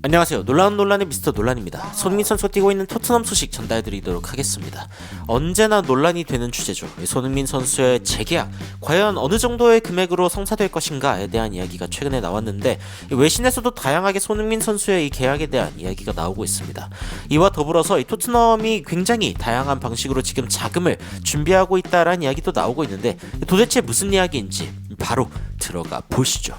안녕하세요. 놀라운 논란의 미스터 논란입니다. 손흥민 선수가 뛰고 있는 토트넘 소식 전달드리도록 하겠습니다. 언제나 논란이 되는 주제죠. 손흥민 선수의 재계약 과연 어느 정도의 금액으로 성사될 것인가에 대한 이야기가 최근에 나왔는데 외신에서도 다양하게 손흥민 선수의 이 계약에 대한 이야기가 나오고 있습니다. 이와 더불어서 이 토트넘이 굉장히 다양한 방식으로 지금 자금을 준비하고 있다라는 이야기도 나오고 있는데 도대체 무슨 이야기인지 바로 들어가 보시죠.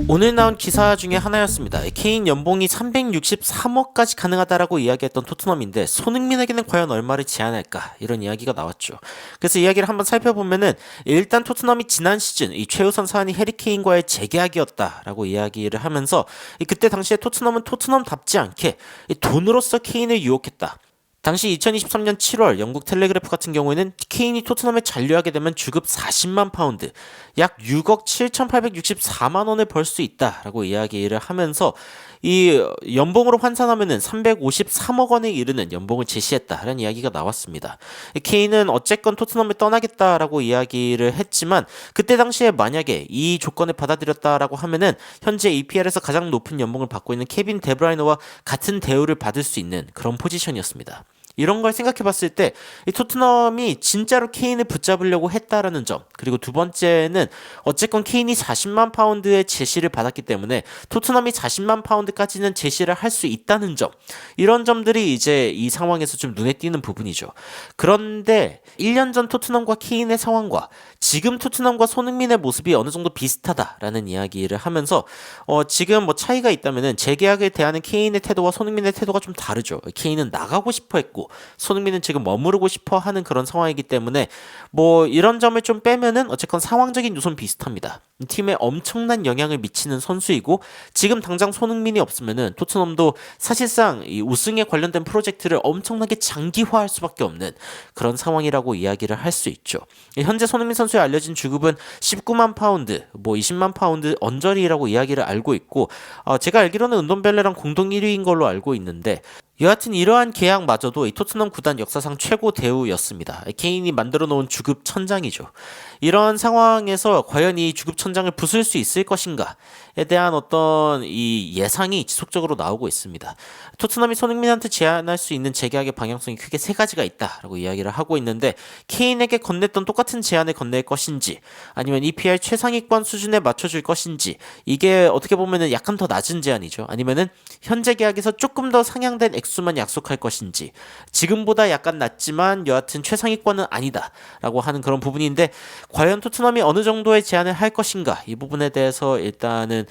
오늘 나온 기사 중에 하나였습니다. 케인 연봉이 363억까지 가능하다라고 이야기했던 토트넘인데 손흥민에게는 과연 얼마를 제한할까 이런 이야기가 나왔죠. 그래서 이야기를 한번 살펴보면은 일단 토트넘이 지난 시즌 이 최우선 사안이 해리 케인과의 재계약이었다라고 이야기를 하면서 그때 당시에 토트넘은 토트넘답지 않게 돈으로서 케인을 유혹했다. 당시 2023년 7월 영국 텔레그래프 같은 경우에는 케인이 토트넘에 잔류하게 되면 주급 40만 파운드, 약 6억 7,864만 원을 벌 수 있다라고 이야기를 하면서 이 연봉으로 환산하면은 353억 원에 이르는 연봉을 제시했다라는 이야기가 나왔습니다. 케인은 어쨌건 토트넘을 떠나겠다라고 이야기를 했지만 그때 당시에 만약에 이 조건을 받아들였다라고 하면은 현재 EPL에서 가장 높은 연봉을 받고 있는 케빈 데브라이너와 같은 대우를 받을 수 있는 그런 포지션이었습니다. 이런 걸 생각해 봤을 때 이 토트넘이 진짜로 케인을 붙잡으려고 했다라는 점, 그리고 두 번째는 어쨌건 케인이 40만 파운드의 제시를 받았기 때문에 토트넘이 40만 파운드까지는 제시를 할 수 있다는 점, 이런 점들이 이제 이 상황에서 좀 눈에 띄는 부분이죠. 그런데 1년 전 토트넘과 케인의 상황과 지금 토트넘과 손흥민의 모습이 어느 정도 비슷하다라는 이야기를 하면서 지금 뭐 차이가 있다면은 재계약에 대한 케인의 태도와 손흥민의 태도가 좀 다르죠. 케인은 나가고 싶어 했고 손흥민은 지금 머무르고 싶어 하는 그런 상황이기 때문에 뭐 이런 점을 좀 빼면은 어쨌건 상황적인 요소는 비슷합니다. 팀에 엄청난 영향을 미치는 선수이고 지금 당장 손흥민이 없으면은 토트넘도 사실상 이 우승에 관련된 프로젝트를 엄청나게 장기화할 수밖에 없는 그런 상황이라고 이야기를 할 수 있죠. 현재 손흥민 선수의 알려진 주급은 19만 파운드, 뭐 20만 파운드 언저리라고 이야기를 알고 있고 제가 알기로는 은돈벨레랑 공동 1위인 걸로 알고 있는데 여하튼 이러한 계약마저도 이 토트넘 구단 역사상 최고 대우였습니다. 케인이 만들어 놓은 주급 천장이죠. 이런 상황에서 과연 이 주급 천장을 부술 수 있을 것인가에 대한 어떤 이 예상이 지속적으로 나오고 있습니다. 토트넘이 손흥민한테 제안할 수 있는 재계약의 방향성이 크게 세 가지가 있다라고 이야기를 하고 있는데 케인에게 건넸던 똑같은 제안을 건넬 것인지 아니면 EPL 최상위권 수준에 맞춰줄 것인지 이게 어떻게 보면은 약간 더 낮은 제안이죠. 아니면은 현재 계약에서 조금 더 상향된 액수만 약속할 것인지 지금보다 약간 낮지만 여하튼 최상위권은 아니다라고 하는 그런 부분인데 과연 토트넘이 어느 정도의 제안을 할 것인가 이 부분에 대해서 일단은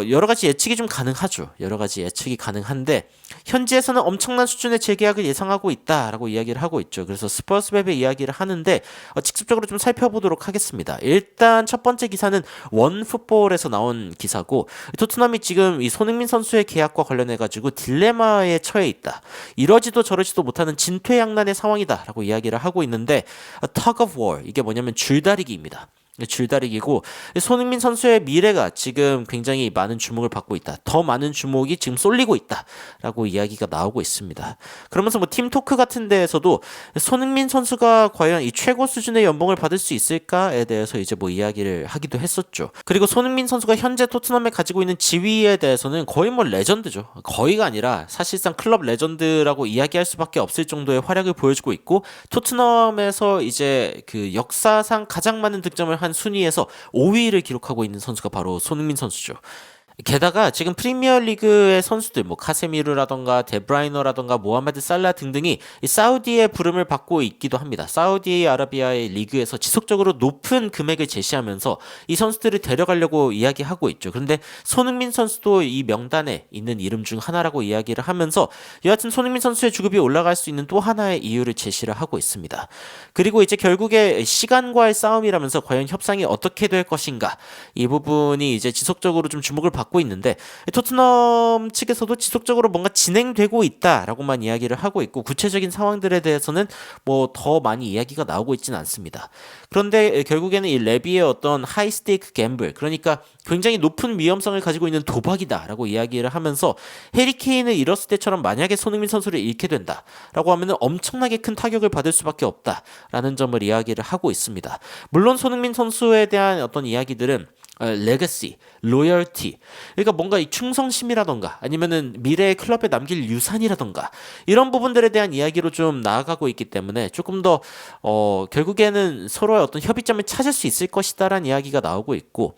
여러 가지 예측이 좀 가능하죠. 여러 가지 예측이 가능한데 현지에서는 엄청난 수준의 재계약을 예상하고 있다라고 이야기를 하고 있죠. 그래서 스퍼스웹의 이야기를 하는데 직접적으로 좀 살펴보도록 하겠습니다. 일단 첫 번째 기사는 원풋볼에서 나온 기사고 토트넘이 지금 이 손흥민 선수의 계약과 관련해 가지고 딜레마에 처해 있다. 이러지도 저러지도 못하는 진퇴양난의 상황이다라고 이야기를 하고 있는데 tug of war 이게 뭐냐면 줄다리기입니다. 줄다리기고 손흥민 선수의 미래가 지금 굉장히 많은 주목을 받고 있다. 더 많은 주목이 지금 쏠리고 있다라고 이야기가 나오고 있습니다. 그러면서 뭐 팀토크 같은 데에서도 손흥민 선수가 과연 이 최고 수준의 연봉을 받을 수 있을까에 대해서 이제 뭐 이야기를 하기도 했었죠. 그리고 손흥민 선수가 현재 토트넘에 가지고 있는 지위에 대해서는 거의 뭐 레전드죠. 거의가 아니라 사실상 클럽 레전드라고 이야기할 수밖에 없을 정도의 활약을 보여주고 있고 토트넘에서 이제 그 역사상 가장 많은 득점을 한 순위에서 5위를 기록하고 있는 선수가 바로 손흥민 선수죠. 게다가 지금 프리미어리그의 선수들 뭐 카세미르라던가 데브라이너라던가 모하메드 살라 등등이 이 사우디의 부름을 받고 있기도 합니다. 사우디아라비아의 리그에서 지속적으로 높은 금액을 제시하면서 이 선수들을 데려가려고 이야기하고 있죠. 그런데 손흥민 선수도 이 명단에 있는 이름 중 하나라고 이야기를 하면서 여하튼 손흥민 선수의 주급이 올라갈 수 있는 또 하나의 이유를 제시를 하고 있습니다. 그리고 이제 결국에 시간과의 싸움이라면서 과연 협상이 어떻게 될 것인가 이 부분이 이제 지속적으로 좀 주목을 받고 있는데 토트넘 측에서도 지속적으로 뭔가 진행되고 있다라고만 이야기를 하고 있고 구체적인 상황들에 대해서는 뭐 더 많이 이야기가 나오고 있지는 않습니다. 그런데 결국에는 이 레비의 어떤 하이 스테이크 갬블, 그러니까 굉장히 높은 위험성을 가지고 있는 도박이다라고 이야기를 하면서 해리 케인을 잃었을 때처럼 만약에 손흥민 선수를 잃게 된다라고 하면은 엄청나게 큰 타격을 받을 수밖에 없다라는 점을 이야기를 하고 있습니다. 물론 손흥민 선수에 대한 어떤 이야기들은 레거시, 로열티. 그러니까 뭔가 이 충성심이라던가 아니면은 미래의 클럽에 남길 유산이라던가 이런 부분들에 대한 이야기로 좀 나아가고 있기 때문에 조금 더 결국에는 서로의 어떤 협의점을 찾을 수 있을 것이다라는 이야기가 나오고 있고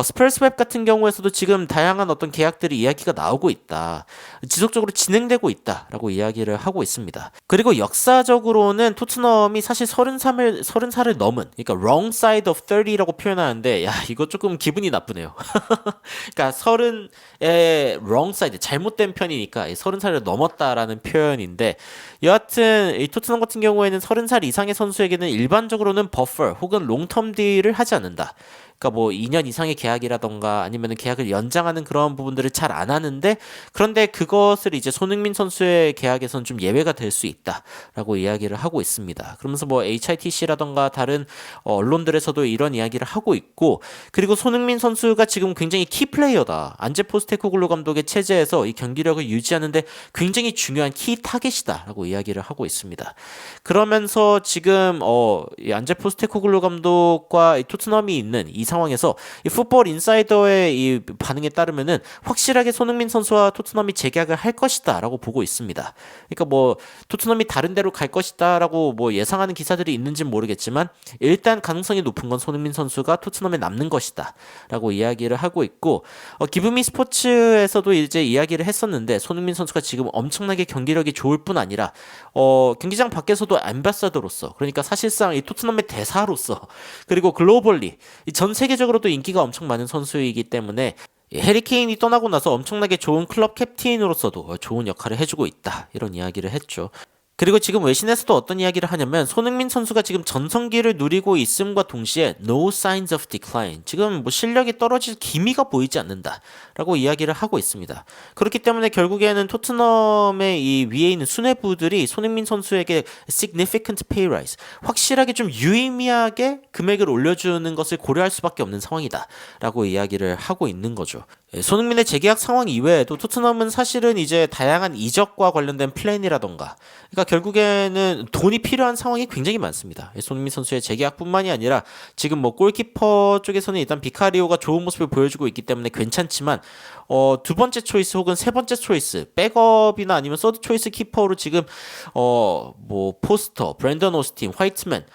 스펄스 웹 같은 경우에서도 지금 다양한 어떤 계약들이 이야기가 나오고 있다. 지속적으로 진행되고 있다라고 이야기를 하고 있습니다. 그리고 역사적으로는 토트넘이 사실 30살을 넘은 그러니까 wrong side of 30라고 표현하는데 야, 이거 조금 기분이 나쁘네요. 그러니까 30의 wrong side 잘못된 편이니까 30살을 넘었다라는 표현인데 여하튼 이 토트넘 같은 경우에는 30살 이상의 선수에게는 일반적으로는 버퍼 혹은 롱텀 딜을 하지 않는다. 그러니까 뭐 2년 이상의 계약이라던가 아니면 계약을 연장하는 그런 부분들을 잘 안 하는데 그런데 그것을 이제 손흥민 선수의 계약에서는 좀 예외가 될 수 있다라고 이야기를 하고 있습니다. 그러면서 뭐 HITC라던가 다른 언론들에서도 이런 이야기를 하고 있고 그리고 손흥민 선수가 지금 굉장히 키 플레이어다. 안제 포스테코글루 감독의 체제에서 이 경기력을 유지하는데 굉장히 중요한 키 타겟이다라고 이야기를 하고 있습니다. 그러면서 지금 이 안제 포스테코글루 감독과 이 토트넘이 있는 이 상황에서 이 풋볼 인사이더의 이 반응에 따르면은 확실하게 손흥민 선수와 토트넘이 재계약을 할 것이다라고 보고 있습니다. 그러니까 뭐 토트넘이 다른 데로 갈 것이다라고 뭐 예상하는 기사들이 있는지는 모르겠지만 일단 가능성이 높은 건 손흥민 선수가 토트넘에 남는 것이다라고 이야기를 하고 있고 기브미 스포츠에서도 이제 이야기를 했었는데 손흥민 선수가 지금 엄청나게 경기력이 좋을 뿐 아니라 경기장 밖에서도 앰바사더로서 그러니까 사실상 이 토트넘의 대사로서 그리고 글로벌리 전 세계적으로도 인기가 엄청 많은 선수이기 때문에 해리 케인이 떠나고 나서 엄청나게 좋은 클럽 캡틴으로서도 좋은 역할을 해주고 있다 이런 이야기를 했죠. 그리고 지금 외신에서도 어떤 이야기를 하냐면 손흥민 선수가 지금 전성기를 누리고 있음과 동시에 no signs of decline 지금 뭐 실력이 떨어질 기미가 보이지 않는다라고 이야기를 하고 있습니다. 그렇기 때문에 결국에는 토트넘의 이 위에 있는 수뇌부들이 손흥민 선수에게 significant pay rise 확실하게 좀 유의미하게 금액을 올려주는 것을 고려할 수밖에 없는 상황이다라고 이야기를 하고 있는 거죠. 손흥민의 재계약 상황 이외에도 토트넘은 사실은 이제 다양한 이적과 관련된 플랜이라던가 그러니까 결국에는 돈이 필요한 상황이 굉장히 많습니다. 손흥민 선수의 재계약뿐만이 아니라 지금 뭐 골키퍼 쪽에서는 일단 비카리오가 좋은 모습을 보여주고 있기 때문에 괜찮지만 두 번째 초이스 혹은 세 번째 초이스 백업이나 아니면 서드 초이스 키퍼로 지금 뭐 포스터, 브랜던 오스틴, 화이트맨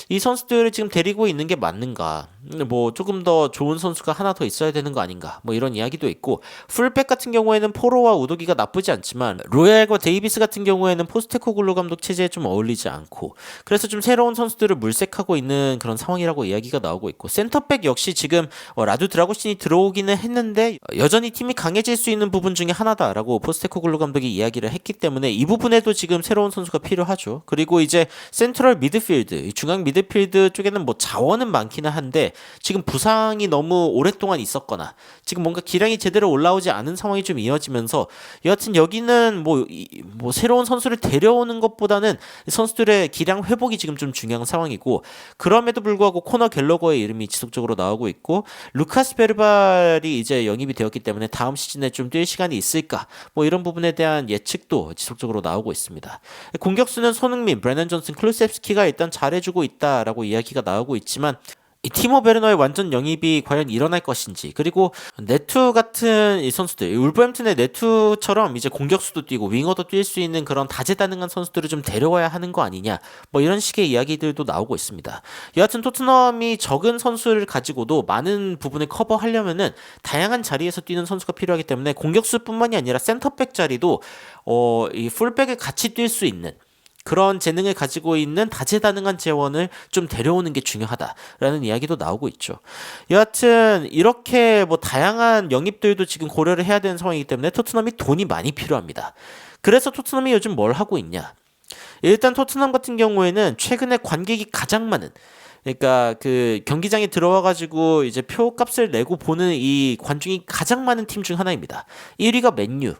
이 선수들을 지금 데리고 있는 게 맞는가? 뭐 조금 더 좋은 선수가 하나 더 있어야 되는 거 아닌가? 뭐 이런 이야기도 있고 풀백 같은 경우에는 포로와 우도기가 나쁘지 않지만 로얄과 데이비스 같은 경우에는 포스테코글루 감독 체제에 좀 어울리지 않고 그래서 좀 새로운 선수들을 물색하고 있는 그런 상황이라고 이야기가 나오고 있고 센터백 역시 지금 라두 드라고신이 들어오기는 했는데 여전히 팀이 강해질 수 있는 부분 중에 하나다라고 포스테코글루 감독이 이야기를 했기 때문에 이 부분에도 지금 새로운 선수가 필요하죠. 그리고 이제 센트럴 미드필드, 중앙 미드필드 쪽에는 뭐 자원은 많기는 한데 지금 부상이 너무 오랫동안 있었거나 지금 뭔가 기량이 제대로 올라오지 않은 상황이 좀 이어지면서 여하튼 여기는 뭐 새로운 선수를 데려오는 것보다는 선수들의 기량 회복이 지금 좀 중요한 상황이고 그럼에도 불구하고 코너 갤러거의 이름이 지속적으로 나오고 있고 루카스 베르발이 이제 영입이 되었기 때문에 다음 시즌에 좀 뛸 시간이 있을까 뭐 이런 부분에 대한 예측도 지속적으로 나오고 있습니다. 공격수는 손흥민, 브래넌 존슨, 클루셉스키가 일단 잘해주고 있다라고 이야기가 나오고 있지만 이 티모 베르너의 완전 영입이 과연 일어날 것인지 그리고 네투 같은 이 선수들 울버햄튼의 네투처럼 이제 공격수도 뛰고 윙어도 뛸 수 있는 그런 다재다능한 선수들을 좀 데려와야 하는 거 아니냐 뭐 이런 식의 이야기들도 나오고 있습니다. 여하튼 토트넘이 적은 선수를 가지고도 많은 부분을 커버하려면은 다양한 자리에서 뛰는 선수가 필요하기 때문에 공격수뿐만이 아니라 센터백 자리도 이 풀백을 같이 뛸 수 있는 그런 재능을 가지고 있는 다재다능한 재원을 좀 데려오는 게 중요하다라는 이야기도 나오고 있죠. 여하튼 이렇게 뭐 다양한 영입들도 지금 고려를 해야 되는 상황이기 때문에 토트넘이 돈이 많이 필요합니다. 그래서 토트넘이 요즘 뭘 하고 있냐? 일단 토트넘 같은 경우에는 최근에 관객이 가장 많은 그러니까 그 경기장에 들어와가지고 이제 표값을 내고 보는 이 관중이 가장 많은 팀 중 하나입니다. 1위가 맨유,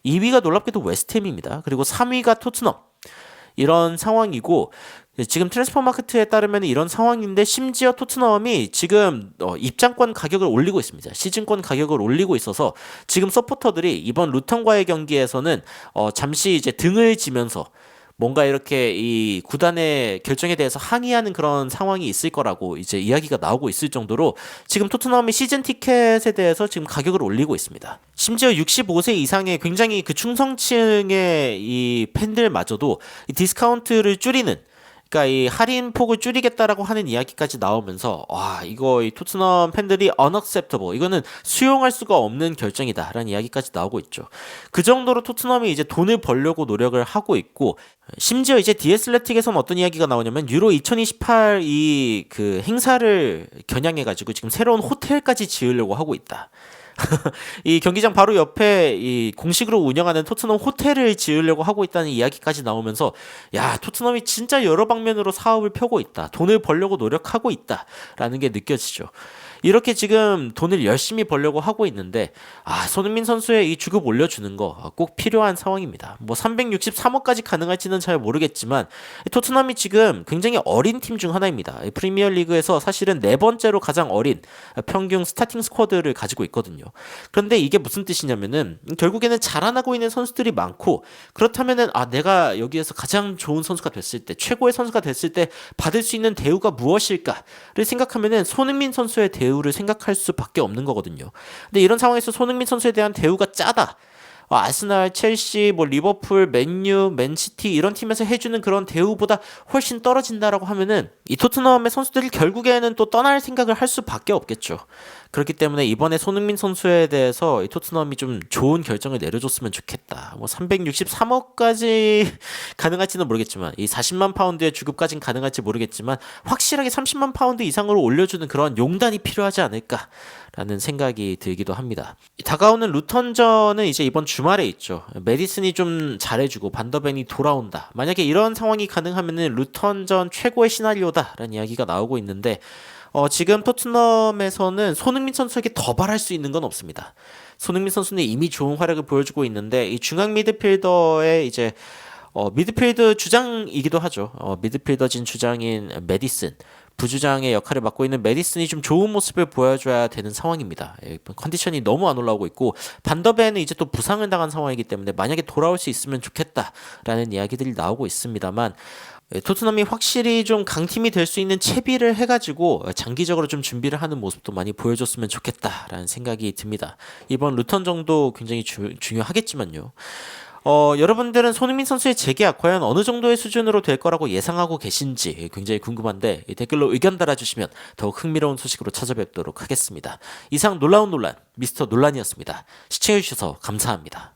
2위가 놀랍게도 웨스트햄입니다. 그리고 3위가 토트넘. 이런 상황이고 지금 트랜스퍼마크트에 따르면 이런 상황인데 심지어 토트넘이 지금 입장권 가격을 올리고 있습니다. 시즌권 가격을 올리고 있어서 지금 서포터들이 이번 루턴과의 경기에서는 잠시 이제 등을 지면서 뭔가 이렇게 이 구단의 결정에 대해서 항의하는 그런 상황이 있을 거라고 이제 이야기가 나오고 있을 정도로 지금 토트넘이 시즌 티켓에 대해서 지금 가격을 올리고 있습니다. 심지어 65세 이상의 굉장히 그 충성층의 이 팬들마저도 이 디스카운트를 줄이는, 그러니까 이 할인 폭을 줄이겠다라고 하는 이야기까지 나오면서 와, 이거 이 토트넘 팬들이 unacceptable, 이거는 수용할 수가 없는 결정이다라는 이야기까지 나오고 있죠. 그 정도로 토트넘이 이제 돈을 벌려고 노력을 하고 있고, 심지어 이제 디애슬레틱에서는 어떤 이야기가 나오냐면 유로 2028 이 그 행사를 겨냥해 가지고 지금 새로운 호텔까지 지으려고 하고 있다. 이 경기장 바로 옆에 이 공식으로 운영하는 토트넘 호텔을 지으려고 하고 있다는 이야기까지 나오면서 야, 토트넘이 진짜 여러 방면으로 사업을 펴고 있다, 돈을 벌려고 노력하고 있다라는 게 느껴지죠. 이렇게 지금 돈을 열심히 벌려고 하고 있는데 손흥민 선수의 이 주급 올려주는 거 꼭 필요한 상황입니다. 뭐 363억까지 가능할지는 잘 모르겠지만 토트넘이 지금 굉장히 어린 팀 중 하나입니다. 프리미어리그에서 사실은 네 번째로 가장 어린 평균 스타팅 스쿼드를 가지고 있거든요. 그런데 이게 무슨 뜻이냐면은 결국에는 자라나고 있는 선수들이 많고, 그렇다면은 내가 여기에서 가장 좋은 선수가 됐을 때, 최고의 선수가 됐을 때 받을 수 있는 대우가 무엇일까를 생각하면은 손흥민 선수의 대우를 생각할 수밖에 없는 거거든요. 근데 이런 상황에서 손흥민 선수에 대한 대우가 짜다, 아스날, 첼시, 뭐 리버풀, 맨유, 맨시티 이런 팀에서 해주는 그런 대우보다 훨씬 떨어진다라고 하면은 이 토트넘의 선수들이 결국에는 또 떠날 생각을 할 수밖에 없겠죠. 그렇기 때문에 이번에 손흥민 선수에 대해서 이 토트넘이 좀 좋은 결정을 내려줬으면 좋겠다. 뭐 363억까지 가능할지는 모르겠지만, 이 40만 파운드의 주급까지는 가능할지 모르겠지만 확실하게 30만 파운드 이상으로 올려주는 그런 용단이 필요하지 않을까라는 생각이 들기도 합니다. 다가오는 루턴전은 이제 이번 주말에 있죠. 메디슨이 좀 잘해주고 반더벤이 돌아온다, 만약에 이런 상황이 가능하면은 루턴전 최고의 시나리오다라는 이야기가 나오고 있는데, 지금 토트넘에서는 손흥민 선수에게 더 바랄 수 있는 건 없습니다. 손흥민 선수는 이미 좋은 활약을 보여주고 있는데, 이 중앙 미드필더의 이제 미드필드 주장이기도 하죠. 미드필더진 주장인 메디슨, 부주장의 역할을 맡고 있는 메디슨이 좀 좋은 모습을 보여줘야 되는 상황입니다. 컨디션이 너무 안 올라오고 있고, 반더벤은 이제 또 부상을 당한 상황이기 때문에 만약에 돌아올 수 있으면 좋겠다라는 이야기들이 나오고 있습니다만, 토트넘이 확실히 좀 강팀이 될 수 있는 채비를 해가지고 장기적으로 좀 준비를 하는 모습도 많이 보여줬으면 좋겠다라는 생각이 듭니다. 이번 루턴 정도 굉장히 중요하겠지만요. 여러분들은 손흥민 선수의 재계약 과연 어느 정도의 수준으로 될 거라고 예상하고 계신지 굉장히 궁금한데, 댓글로 의견 달아주시면 더욱 흥미로운 소식으로 찾아뵙도록 하겠습니다. 이상 놀라운 논란 미스터 논란이었습니다. 시청해주셔서 감사합니다.